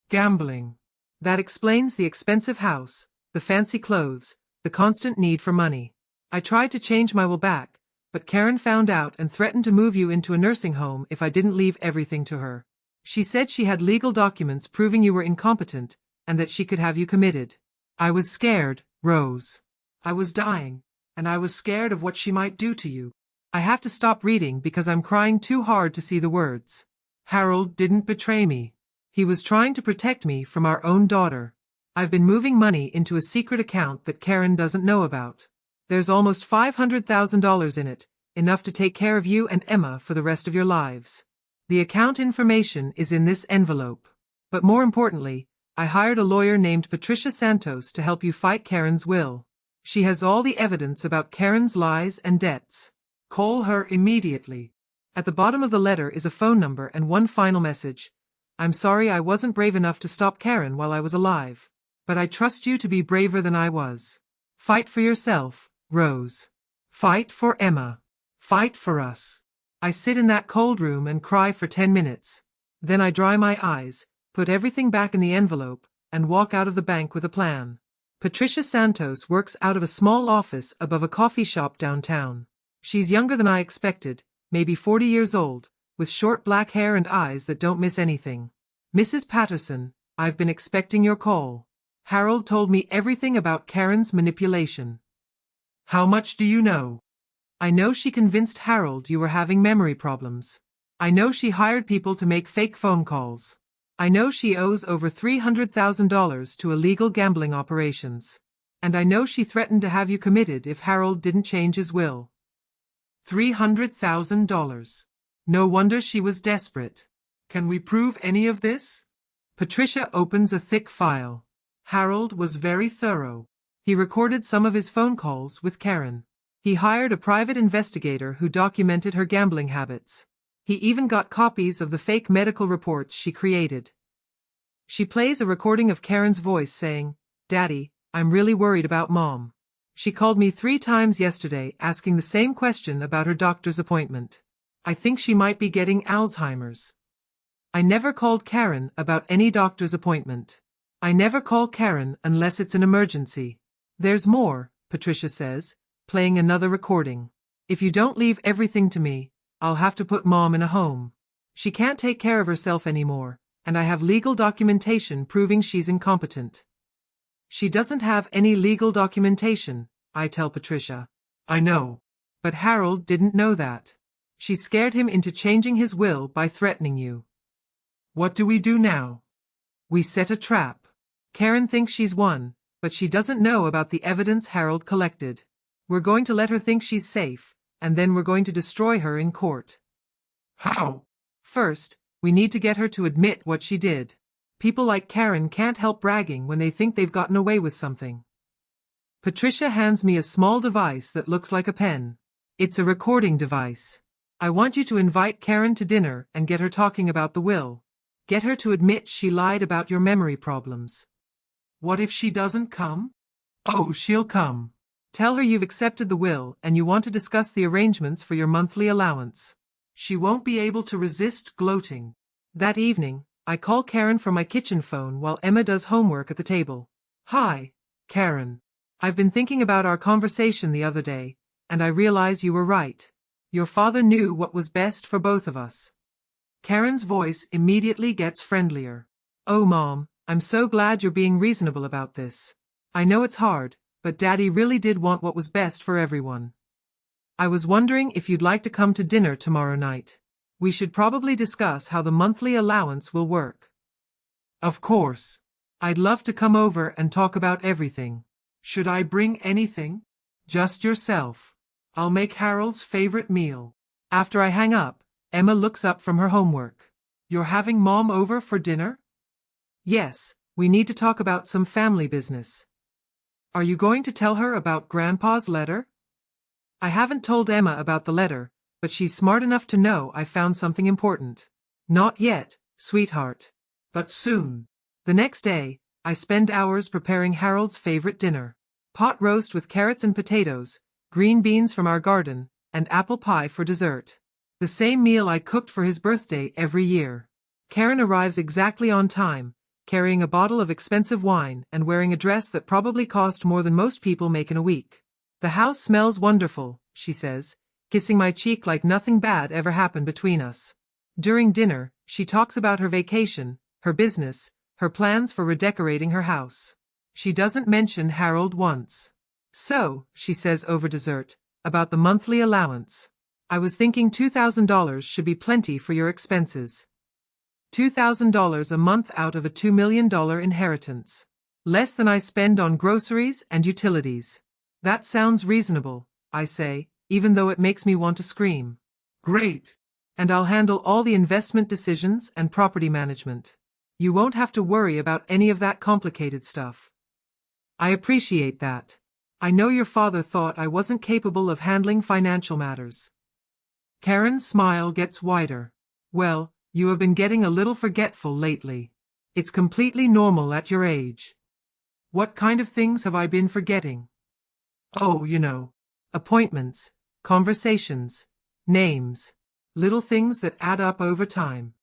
Gambling. That explains the expensive house, the fancy clothes, the constant need for money. I tried to change my will back, but Karen found out and threatened to move you into a nursing home if I didn't leave everything to her. She said she had legal documents proving you were incompetent, and that she could have you committed. I was scared, Rose. I was dying, and I was scared of what she might do to you. I have to stop reading because I'm crying too hard to see the words. Harold didn't betray me. He was trying to protect me from our own daughter. I've been moving money into a secret account that Karen doesn't know about. There's almost $500,000 in it, enough to take care of you and Emma for the rest of your lives. The account information is in this envelope. But more importantly, I hired a lawyer named Patricia Santos to help you fight Karen's will. She has all the evidence about Karen's lies and debts. Call her immediately. At the bottom of the letter is a phone number and one final message. I'm sorry I wasn't brave enough to stop Karen while I was alive. But I trust you to be braver than I was. Fight for yourself, Rose. Fight for Emma. Fight for us. I sit in that cold room and cry for 10 minutes. Then I dry my eyes, put everything back in the envelope, and walk out of the bank with a plan. Patricia Santos works out of a small office above a coffee shop downtown. She's younger than I expected, maybe 40 years old, with short black hair and eyes that don't miss anything. Mrs. Patterson, I've been expecting your call. Harold told me everything about Karen's manipulation. How much do you know? I know she convinced Harold you were having memory problems. I know she hired people to make fake phone calls. I know she owes over $300,000 to illegal gambling operations. And I know she threatened to have you committed if Harold didn't change his will. $300,000. No wonder she was desperate. Can we prove any of this? Patricia opens a thick file. Harold was very thorough. He recorded some of his phone calls with Karen. He hired a private investigator who documented her gambling habits. He even got copies of the fake medical reports she created. She plays a recording of Karen's voice saying, "Daddy, I'm really worried about Mom." She called me 3 times yesterday asking the same question about her doctor's appointment. I think she might be getting Alzheimer's. I never called Karen about any doctor's appointment. I never call Karen unless it's an emergency. There's more, Patricia says, playing another recording. If you don't leave everything to me, I'll have to put Mom in a home. She can't take care of herself anymore, and I have legal documentation proving she's incompetent. She doesn't have any legal documentation, I tell Patricia. I know. But Harold didn't know that. She scared him into changing his will by threatening you. What do we do now? We set a trap. Karen thinks she's won, but she doesn't know about the evidence Harold collected. We're going to let her think she's safe, and then we're going to destroy her in court. How? First, we need to get her to admit what she did. People like Karen can't help bragging when they think they've gotten away with something. Patricia hands me a small device that looks like a pen. It's a recording device. I want you to invite Karen to dinner and get her talking about the will. Get her to admit she lied about your memory problems. What if she doesn't come? Oh, she'll come. Tell her you've accepted the will and you want to discuss the arrangements for your monthly allowance. She won't be able to resist gloating. That evening, I call Karen from my kitchen phone while Emma does homework at the table. Hi, Karen. I've been thinking about our conversation the other day, and I realize you were right. Your father knew what was best for both of us. Karen's voice immediately gets friendlier. Oh, Mom, I'm so glad you're being reasonable about this. I know it's hard, but Daddy really did want what was best for everyone. I was wondering if you'd like to come to dinner tomorrow night. We should probably discuss how the monthly allowance will work. Of course. I'd love to come over and talk about everything. Should I bring anything? Just yourself. I'll make Harold's favorite meal. After I hang up, Emma looks up from her homework. You're having Mom over for dinner? Yes, we need to talk about some family business. Are you going to tell her about Grandpa's letter? I haven't told Emma about the letter, but she's smart enough to know I found something important. Not yet, sweetheart. But soon. The next day, I spend hours preparing Harold's favorite dinner. Pot roast with carrots and potatoes, green beans from our garden, and apple pie for dessert. The same meal I cooked for his birthday every year. Karen arrives exactly on time, carrying a bottle of expensive wine and wearing a dress that probably cost more than most people make in a week. The house smells wonderful, she says, kissing my cheek like nothing bad ever happened between us. During dinner, she talks about her vacation, her business, her plans for redecorating her house. She doesn't mention Harold once. So, she says over dessert, about the monthly allowance. I was thinking $2,000 should be plenty for your expenses. $2,000 a month out of a $2 million inheritance. Less than I spend on groceries and utilities. That sounds reasonable, I say, even though it makes me want to scream. Great. And I'll handle all the investment decisions and property management. You won't have to worry about any of that complicated stuff. I appreciate that. I know your father thought I wasn't capable of handling financial matters. Karen's smile gets wider. Well, you have been getting a little forgetful lately. It's completely normal at your age. What kind of things have I been forgetting? Oh, appointments, conversations, names, little things that add up over time.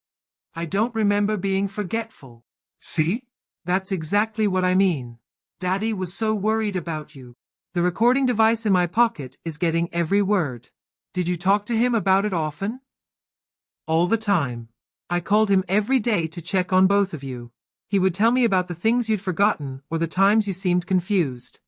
I don't remember being forgetful. See? That's exactly what I mean. Daddy was so worried about you. The recording device in my pocket is getting every word. Did you talk to him about it often? All the time. I called him every day to check on both of you. He would tell me about the things you'd forgotten or the times you seemed confused.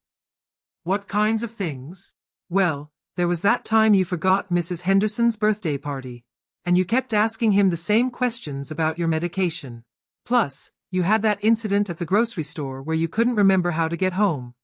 What kinds of things? Well, there was that time you forgot Mrs. Henderson's birthday party. And you kept asking him the same questions about your medication. Plus, you had that incident at the grocery store where you couldn't remember how to get home.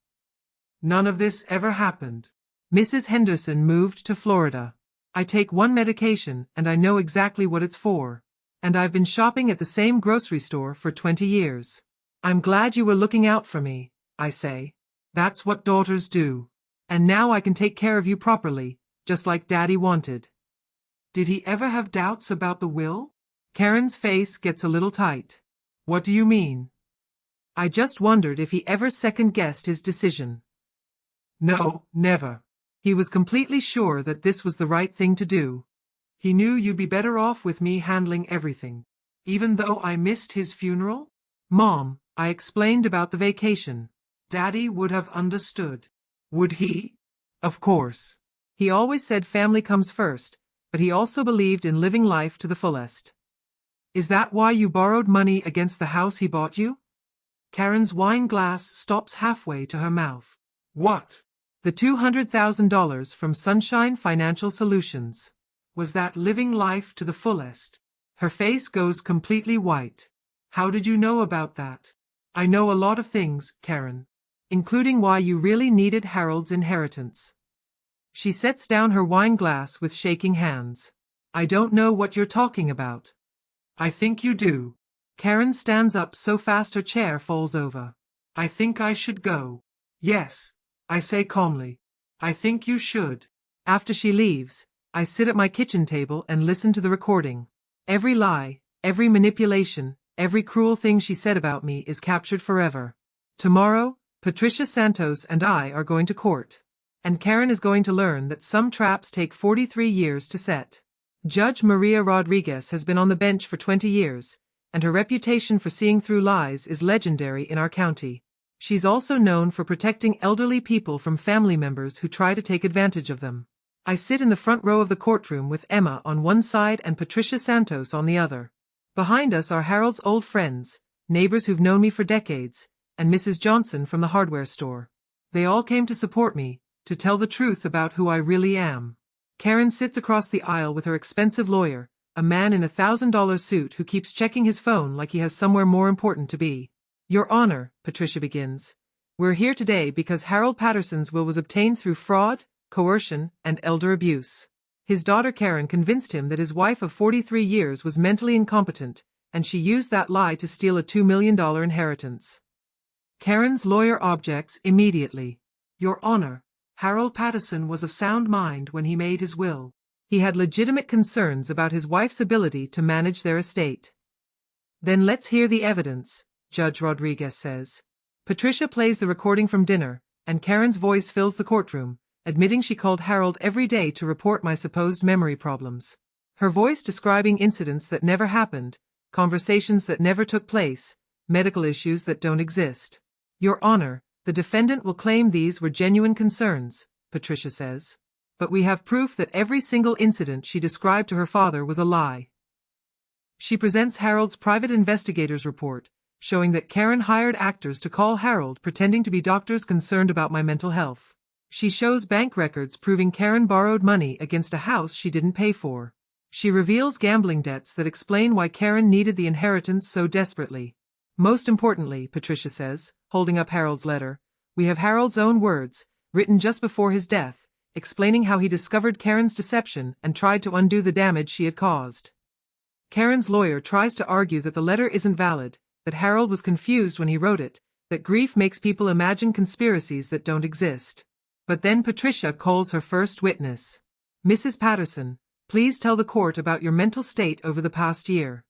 None of this ever happened. Mrs. Henderson moved to Florida. I take one medication and I know exactly what it's for. And I've been shopping at the same grocery store for 20 years. I'm glad you were looking out for me, I say. That's what daughters do. And now I can take care of you properly, just like Daddy wanted. Did he ever have doubts about the will? Karen's face gets a little tight. What do you mean? I just wondered if he ever second-guessed his decision. No, never. He was completely sure that this was the right thing to do. He knew you'd be better off with me handling everything. Even though I missed his funeral? Mom, I explained about the vacation. Daddy would have understood. Would he? Of course. He always said family comes first, but he also believed in living life to the fullest. Is that why you borrowed money against the house he bought you? Karen's wine glass stops halfway to her mouth. What? The $200,000 from Sunshine Financial Solutions. Was that living life to the fullest? Her face goes completely white. How did you know about that? I know a lot of things, Karen. Including why you really needed Harold's inheritance. She sets down her wine glass with shaking hands. I don't know what you're talking about. I think you do. Karen stands up so fast her chair falls over. I think I should go. Yes, I say calmly. I think you should. After she leaves, I sit at my kitchen table and listen to the recording. Every lie, every manipulation, every cruel thing she said about me is captured forever. Tomorrow, Patricia Santos and I are going to court. And Karen is going to learn that some traps take 43 years to set. Judge Maria Rodriguez has been on the bench for 20 years, and her reputation for seeing through lies is legendary in our county. She's also known for protecting elderly people from family members who try to take advantage of them. I sit in the front row of the courtroom with Emma on one side and Patricia Santos on the other. Behind us are Harold's old friends, neighbors who've known me for decades, and Mrs. Johnson from the hardware store. They all came to support me, to tell the truth about who I really am. Karen sits across the aisle with her expensive lawyer, a man in a $1,000 suit who keeps checking his phone like he has somewhere more important to be. Your Honor, Patricia begins, we're here today because Harold Patterson's will was obtained through fraud, coercion, and elder abuse. His daughter Karen convinced him that his wife of 43 years was mentally incompetent, and she used that lie to steal a $2 million inheritance. Karen's lawyer objects immediately. Your Honor, Harold Patterson was of sound mind when he made his will. He had legitimate concerns about his wife's ability to manage their estate. Then let's hear the evidence, Judge Rodriguez says. Patricia plays the recording from dinner, and Karen's voice fills the courtroom, admitting she called Harold every day to report my supposed memory problems. Her voice describing incidents that never happened, conversations that never took place, medical issues that don't exist. Your Honor, the defendant will claim these were genuine concerns, Patricia says. But we have proof that every single incident she described to her father was a lie. She presents Harold's private investigator's report, showing that Karen hired actors to call Harold pretending to be doctors concerned about my mental health. She shows bank records proving Karen borrowed money against a house she didn't pay for. She reveals gambling debts that explain why Karen needed the inheritance so desperately. Most importantly, Patricia says, holding up Harold's letter, we have Harold's own words, written just before his death, explaining how he discovered Karen's deception and tried to undo the damage she had caused. Karen's lawyer tries to argue that the letter isn't valid, that Harold was confused when he wrote it, that grief makes people imagine conspiracies that don't exist. But then Patricia calls her first witness. Mrs. Patterson, please tell the court about your mental state over the past year.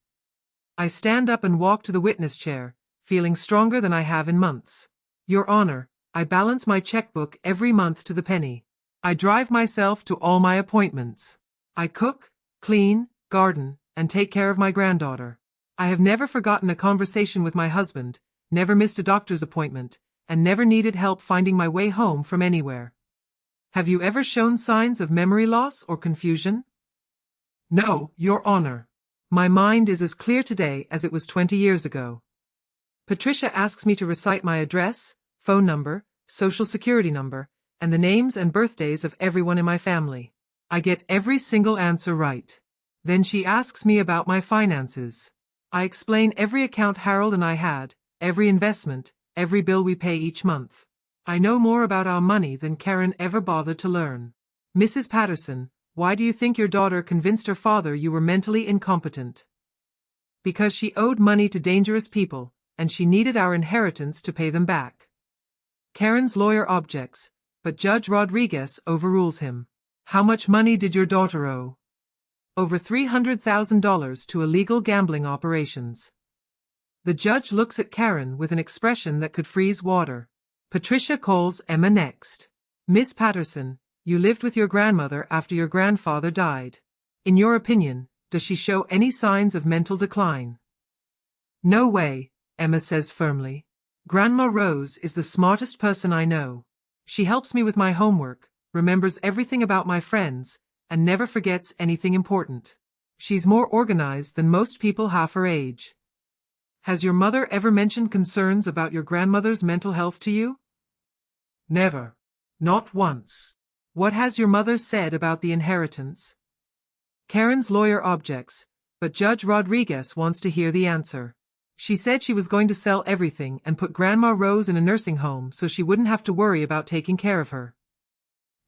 I stand up and walk to the witness chair, feeling stronger than I have in months. Your Honor, I balance my checkbook every month to the penny. I drive myself to all my appointments. I cook, clean, garden, and take care of my granddaughter. I have never forgotten a conversation with my husband, never missed a doctor's appointment, and never needed help finding my way home from anywhere. Have you ever shown signs of memory loss or confusion? No, Your Honor. My mind is as clear today as it was 20 years ago. Patricia asks me to recite my address, phone number, social security number, and the names and birthdays of everyone in my family. I get every single answer right. Then she asks me about my finances. I explain every account Harold and I had, every investment, every bill we pay each month. I know more about our money than Karen ever bothered to learn. Mrs. Patterson, why do you think your daughter convinced her father you were mentally incompetent? Because she owed money to dangerous people, and she needed our inheritance to pay them back. Karen's lawyer objects, but Judge Rodriguez overrules him. How much money did your daughter owe? Over $300,000 to illegal gambling operations. The judge looks at Karen with an expression that could freeze water. Patricia calls Emma next. Miss Patterson, you lived with your grandmother after your grandfather died. In your opinion, does she show any signs of mental decline? No way, Emma says firmly. Grandma Rose is the smartest person I know. She helps me with my homework, remembers everything about my friends, and never forgets anything important. She's more organized than most people half her age. Has your mother ever mentioned concerns about your grandmother's mental health to you? Never. Not once. What has your mother said about the inheritance? Karen's lawyer objects, but Judge Rodriguez wants to hear the answer. She said she was going to sell everything and put Grandma Rose in a nursing home so she wouldn't have to worry about taking care of her.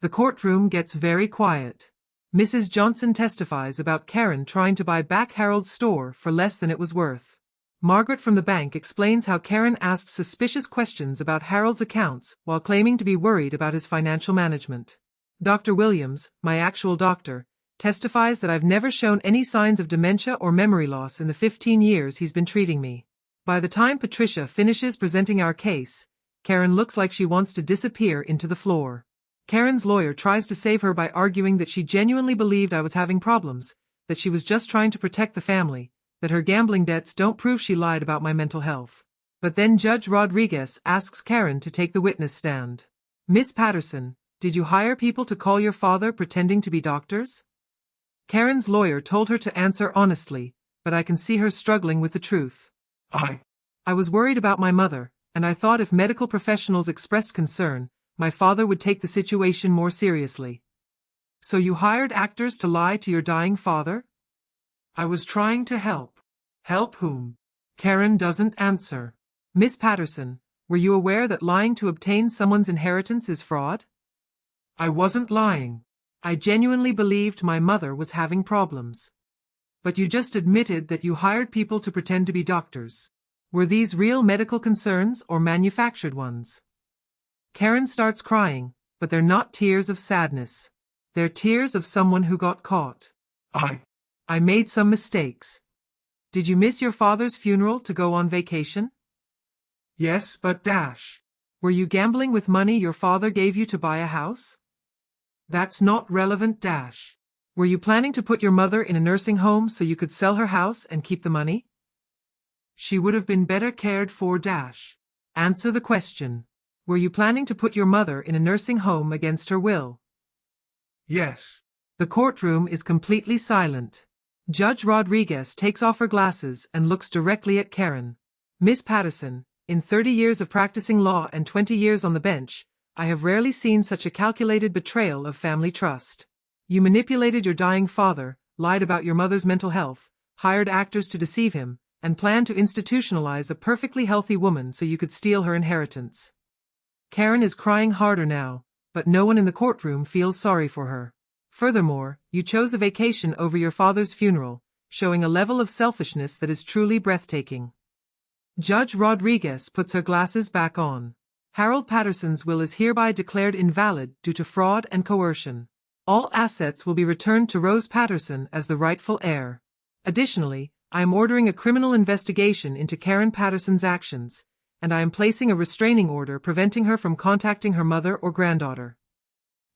The courtroom gets very quiet. Mrs. Johnson testifies about Karen trying to buy back Harold's store for less than it was worth. Margaret from the bank explains how Karen asked suspicious questions about Harold's accounts while claiming to be worried about his financial management. Dr. Williams, my actual doctor, testifies that I've never shown any signs of dementia or memory loss in the 15 years he's been treating me. By the time Patricia finishes presenting our case, Karen looks like she wants to disappear into the floor. Karen's lawyer tries to save her by arguing that she genuinely believed I was having problems, that she was just trying to protect the family, that her gambling debts don't prove she lied about my mental health. But then Judge Rodriguez asks Karen to take the witness stand. Miss Patterson, did you hire people to call your father pretending to be doctors? Karen's lawyer told her to answer honestly, but I can see her struggling with the truth. I was worried about my mother, and I thought if medical professionals expressed concern, my father would take the situation more seriously. So you hired actors to lie to your dying father? I was trying to help. Help whom? Karen doesn't answer. Miss Patterson, were you aware that lying to obtain someone's inheritance is fraud? I wasn't lying. I genuinely believed my mother was having problems. But you just admitted that you hired people to pretend to be doctors. Were these real medical concerns or manufactured ones? Karen starts crying, but they're not tears of sadness. They're tears of someone who got caught. I made some mistakes. Did you miss your father's funeral to go on vacation? Yes, but Were you gambling with money your father gave you to buy a house? That's not relevant. Were you planning to put your mother in a nursing home so you could sell her house and keep the money? She would have been better cared for. Answer the question. Were you planning to put your mother in a nursing home against her will? Yes. The courtroom is completely silent. Judge Rodriguez takes off her glasses and looks directly at Karen. Miss Patterson, in 30 years of practicing law and 20 years on the bench, I have rarely seen such a calculated betrayal of family trust. You manipulated your dying father, lied about your mother's mental health, hired actors to deceive him, and planned to institutionalize a perfectly healthy woman so you could steal her inheritance. Karen is crying harder now, but no one in the courtroom feels sorry for her. Furthermore, you chose a vacation over your father's funeral, showing a level of selfishness that is truly breathtaking. Judge Rodriguez puts her glasses back on. Harold Patterson's will is hereby declared invalid due to fraud and coercion. All assets will be returned to Rose Patterson as the rightful heir. Additionally, I am ordering a criminal investigation into Karen Patterson's actions, and I am placing a restraining order preventing her from contacting her mother or granddaughter.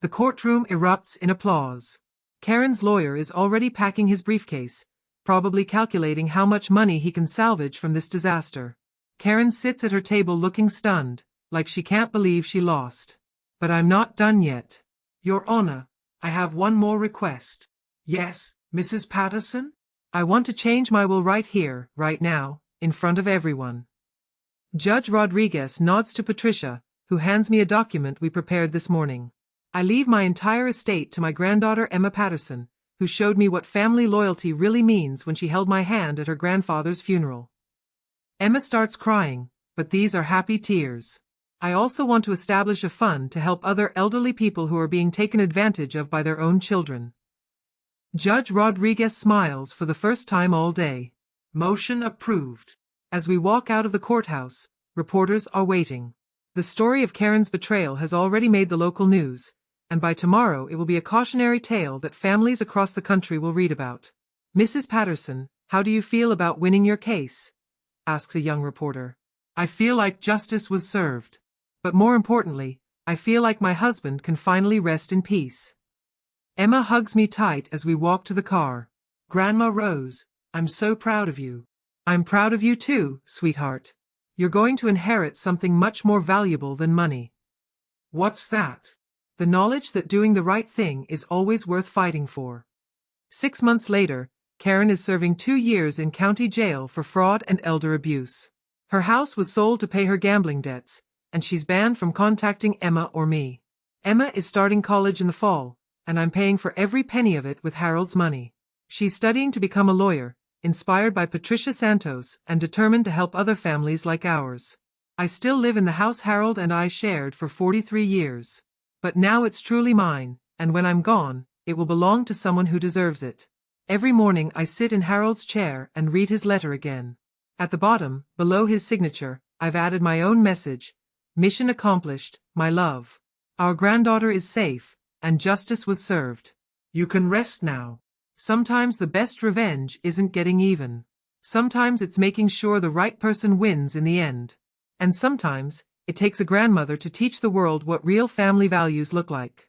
The courtroom erupts in applause. Karen's lawyer is already packing his briefcase, probably calculating how much money he can salvage from this disaster. Karen sits at her table looking stunned, like she can't believe she lost. But I'm not done yet. Your Honor, I have one more request. Yes, Mrs. Patterson? I want to change my will right here, right now, in front of everyone. Judge Rodriguez nods to Patricia, who hands me a document we prepared this morning. I leave my entire estate to my granddaughter Emma Patterson, who showed me what family loyalty really means when she held my hand at her grandfather's funeral. Emma starts crying, but these are happy tears. I also want to establish a fund to help other elderly people who are being taken advantage of by their own children. Judge Rodriguez smiles for the first time all day. Motion approved. As we walk out of the courthouse, reporters are waiting. The story of Karen's betrayal has already made the local news, and by tomorrow it will be a cautionary tale that families across the country will read about. Mrs. Patterson, how do you feel about winning your case? Asks a young reporter. I feel like justice was served. But more importantly, I feel like my husband can finally rest in peace. Emma hugs me tight as we walk to the car. Grandma Rose, I'm so proud of you. I'm proud of you too, sweetheart. You're going to inherit something much more valuable than money. What's that? The knowledge that doing the right thing is always worth fighting for. 6 months later, Karen is serving 2 years in county jail for fraud and elder abuse. Her house was sold to pay her gambling debts, and she's banned from contacting Emma or me. Emma is starting college in the fall, and I'm paying for every penny of it with Harold's money. She's studying to become a lawyer, inspired by Patricia Santos and determined to help other families like ours. I still live in the house Harold and I shared for 43 years. But now it's truly mine, and when I'm gone, it will belong to someone who deserves it. Every morning I sit in Harold's chair and read his letter again. At the bottom, below his signature, I've added my own message. Mission accomplished, my love. Our granddaughter is safe, and justice was served. You can rest now. Sometimes the best revenge isn't getting even. Sometimes it's making sure the right person wins in the end. And sometimes, it takes a grandmother to teach the world what real family values look like.